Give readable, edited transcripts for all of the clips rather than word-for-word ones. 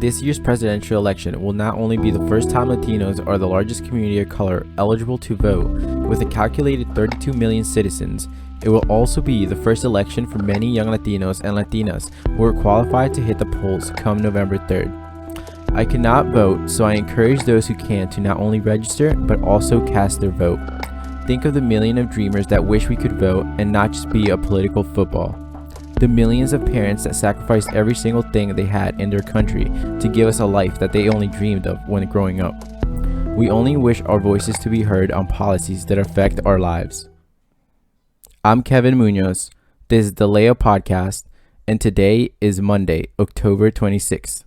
This year's presidential election will not only be the first time Latinos are the largest community of color eligible to vote, with a calculated 32 million citizens, it will also be the first election for many young Latinos and Latinas who are qualified to hit the polls come November 3rd. I cannot vote, so I encourage those who can to not only register, but also cast their vote. Think of the million of dreamers that wish we could vote and not just be a political football. The millions of parents that sacrificed every single thing they had in their country to give us a life that they only dreamed of when growing up. We only wish our voices to be heard on policies that affect our lives. I'm Kevin Munoz. This is the Leo Podcast, and today is Monday, October 26th.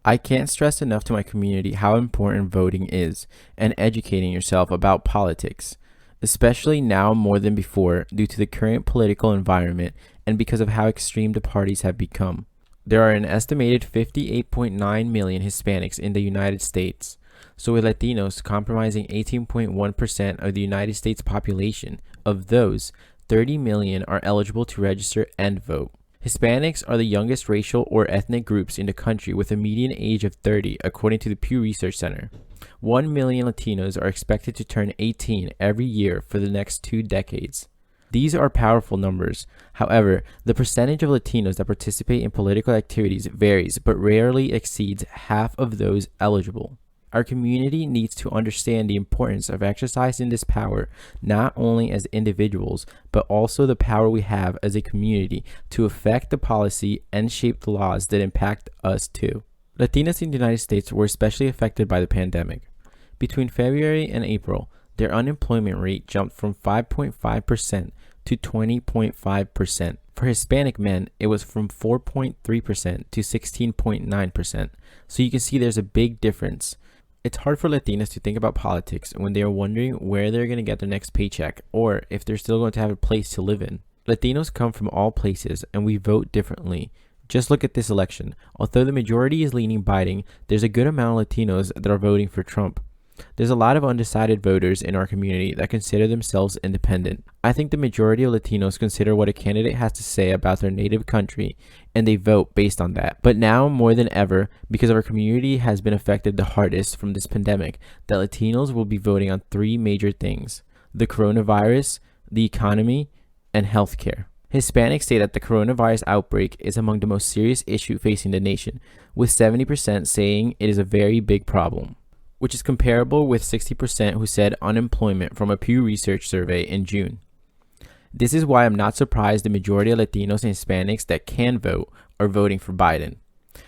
I can't stress enough to my community how important voting is and educating yourself about politics, especially now more than before due to the current political environment and because of how extreme the parties have become. There are an estimated 58.9 million Hispanics in the United States, so with Latinos comprising 18.1% of the United States population, of those, 30 million are eligible to register and vote. Hispanics are the youngest racial or ethnic groups in the country with a median age of 30, according to the Pew Research Center. 1 million Latinos are expected to turn 18 every year for the next 2 decades. These are powerful numbers. However, the percentage of Latinos that participate in political activities varies but rarely exceeds half of those eligible. Our community needs to understand the importance of exercising this power, not only as individuals, but also the power we have as a community to affect the policy and shape the laws that impact us too. Latinos in the United States were especially affected by the pandemic. Between February and April, their unemployment rate jumped from 5.5% to 20.5%. For Hispanic men, it was from 4.3% to 16.9%. So you can see there's a big difference. It's hard for Latinos to think about politics when they are wondering where they're going to get their next paycheck or if they're still going to have a place to live in. Latinos come from all places and we vote differently. Just look at this election. Although the majority is leaning Biden, there's a good amount of Latinos that are voting for Trump. There's a lot of undecided voters in our community that consider themselves independent. I think the majority of Latinos consider what a candidate has to say about their native country, and they vote based on that. But now, more than ever, because our community has been affected the hardest from this pandemic, that Latinos will be voting on 3 major things: the coronavirus, the economy, and healthcare. Hispanics say that the coronavirus outbreak is among the most serious issue facing the nation, with 70% saying it is a very big problem, which is comparable with 60% who said unemployment from a Pew Research survey in June. This is why I'm not surprised the majority of Latinos and Hispanics that can vote are voting for Biden.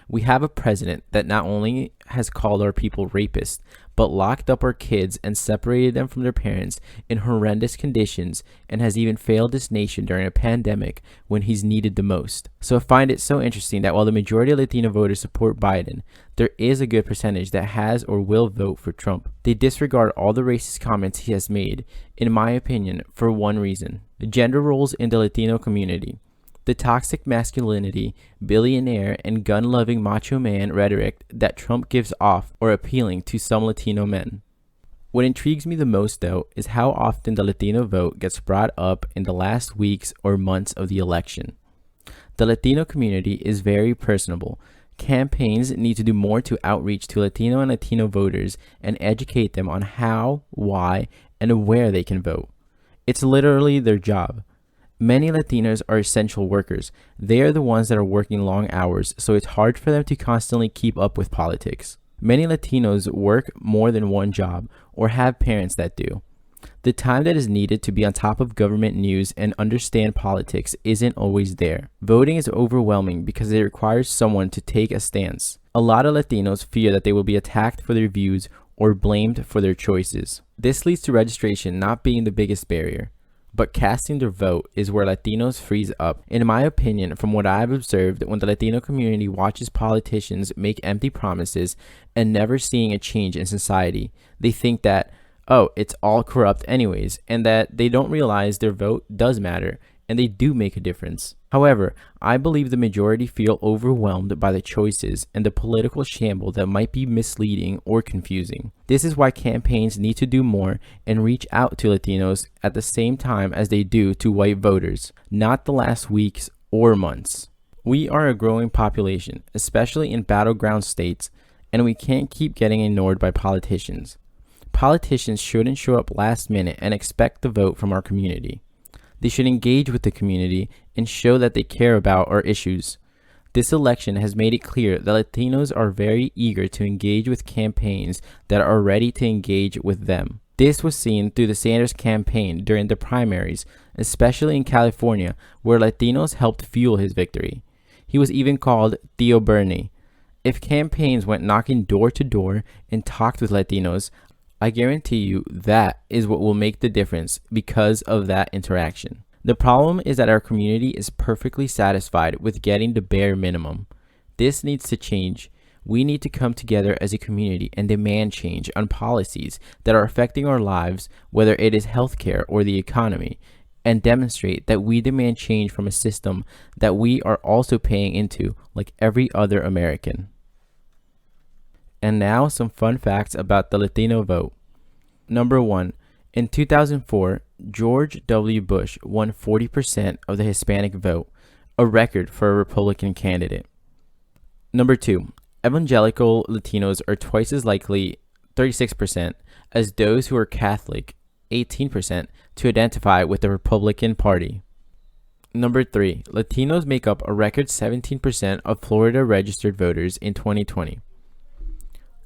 We have a president that not only has called our people rapists, but locked up our kids and separated them from their parents in horrendous conditions and has even failed this nation during a pandemic when he's needed the most. So I find it so interesting that while the majority of Latino voters support Biden, there is a good percentage that has or will vote for Trump. They disregard all the racist comments he has made, in my opinion, for one reason: the gender roles in the Latino community. The toxic masculinity, billionaire, and gun-loving macho man rhetoric that Trump gives off are appealing to some Latino men. What intrigues me the most, though, is how often the Latino vote gets brought up in the last weeks or months of the election. The Latino community is very personable. Campaigns need to do more to outreach to Latino and Latino voters and educate them on how, why, and where they can vote. It's literally their job. Many Latinos are essential workers. They are the ones that are working long hours, so it's hard for them to constantly keep up with politics. Many Latinos work more than one job or have parents that do. The time that is needed to be on top of government news and understand politics isn't always there. Voting is overwhelming because it requires someone to take a stance. A lot of Latinos fear that they will be attacked for their views or blamed for their choices. This leads to registration not being the biggest barrier, but casting their vote is where Latinos freeze up. In my opinion, from what I've observed, when the Latino community watches politicians make empty promises and never seeing a change in society, they think that, oh, it's all corrupt anyways, and that they don't realize their vote does matter and they do make a difference. However, I believe the majority feel overwhelmed by the choices and the political shamble that might be misleading or confusing. This is why campaigns need to do more and reach out to Latinos at the same time as they do to white voters, not the last weeks or months. We are a growing population, especially in battleground states, and we can't keep getting ignored by politicians. Politicians shouldn't show up last minute and expect the vote from our community. They should engage with the community and show that they care about our issues. This election has made it clear that Latinos are very eager to engage with campaigns that are ready to engage with them. This was seen through the Sanders campaign during the primaries, especially in California, where Latinos helped fuel his victory. He was even called Tío Bernie. If campaigns went knocking door to door and talked with Latinos, I guarantee you that is what will make the difference because of that interaction. The problem is that our community is perfectly satisfied with getting the bare minimum. This needs to change. We need to come together as a community and demand change on policies that are affecting our lives, whether it is healthcare or the economy, and demonstrate that we demand change from a system that we are also paying into like every other American. And now some fun facts about the Latino vote. Number 1. In 2004, George W. Bush won 40% of the Hispanic vote, a record for a Republican candidate. Number 2. Evangelical Latinos are twice as likely, 36%, as those who are Catholic, 18%, to identify with the Republican Party. Number 3. Latinos make up a record 17% of Florida registered voters in 2020.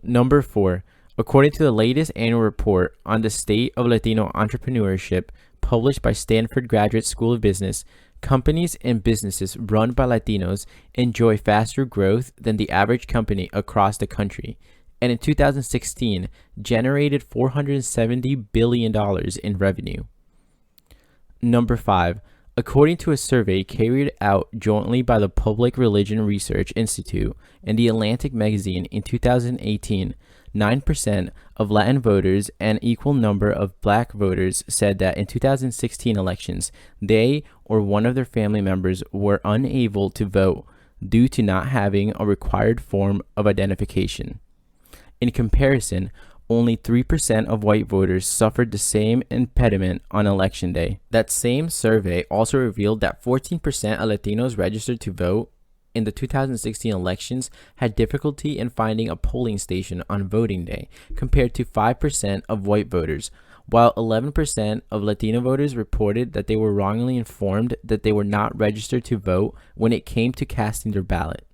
Number 4. According to the latest annual report on the state of Latino entrepreneurship published by Stanford Graduate School of Business, companies and businesses run by Latinos enjoy faster growth than the average company across the country, and in 2016 generated $470 billion in revenue. Number 5. According to a survey carried out jointly by the Public Religion Research Institute and The Atlantic magazine in 2018, 9% of Latin voters and equal number of Black voters said that in 2016 elections, they or one of their family members were unable to vote due to not having a required form of identification. In comparison, only 3% of white voters suffered the same impediment on election day. That same survey also revealed that 14% of Latinos registered to vote in the 2016 elections had difficulty in finding a polling station on voting day, compared to 5% of white voters, while 11% of Latino voters reported that they were wrongly informed that they were not registered to vote when it came to casting their ballot.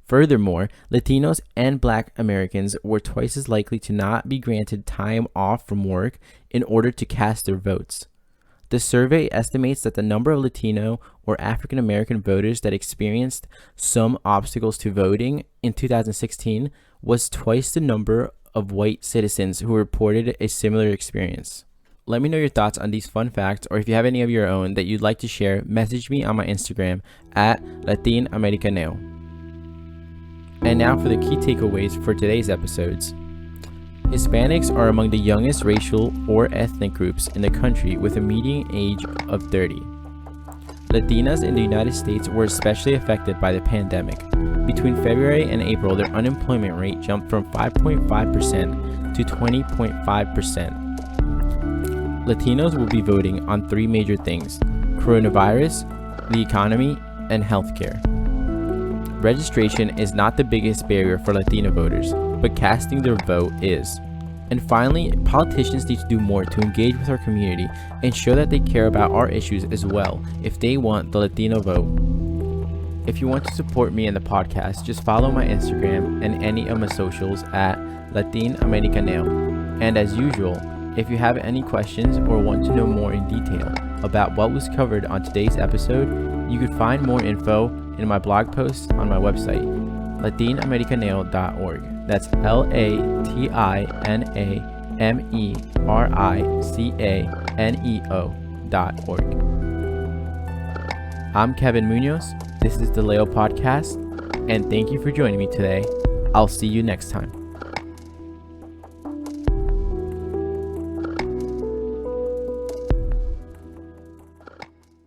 Furthermore, Latinos and Black Americans were twice as likely to not be granted time off from work in order to cast their votes. The survey estimates that the number of Latino or African American voters that experienced some obstacles to voting in 2016 was twice the number of white citizens who reported a similar experience. Let me know your thoughts on these fun facts, or if you have any of your own that you'd like to share, message me on my Instagram at @LatinAmericaneo. And now for the key takeaways for today's episodes. Hispanics are among the youngest racial or ethnic groups in the country with a median age of 30. Latinas in the United States were especially affected by the pandemic. Between February and April, their unemployment rate jumped from 5.5% to 20.5%. Latinos will be voting on 3 major things: coronavirus, the economy, and healthcare. Registration is not the biggest barrier for Latino voters, but casting their vote is. And finally, politicians need to do more to engage with our community and show that they care about our issues as well if they want the Latino vote. If you want to support me in the podcast, just follow my Instagram and any of my socials at @LatinAmericaneo. And as usual, if you have any questions or want to know more in detail about what was covered on today's episode, you can find more info in my blog post on my website, latinamericaneo.org. That's LatinAmericaneo.org. I'm Kevin Munoz. This is the Leo Podcast, and thank you for joining me today. I'll see you next time.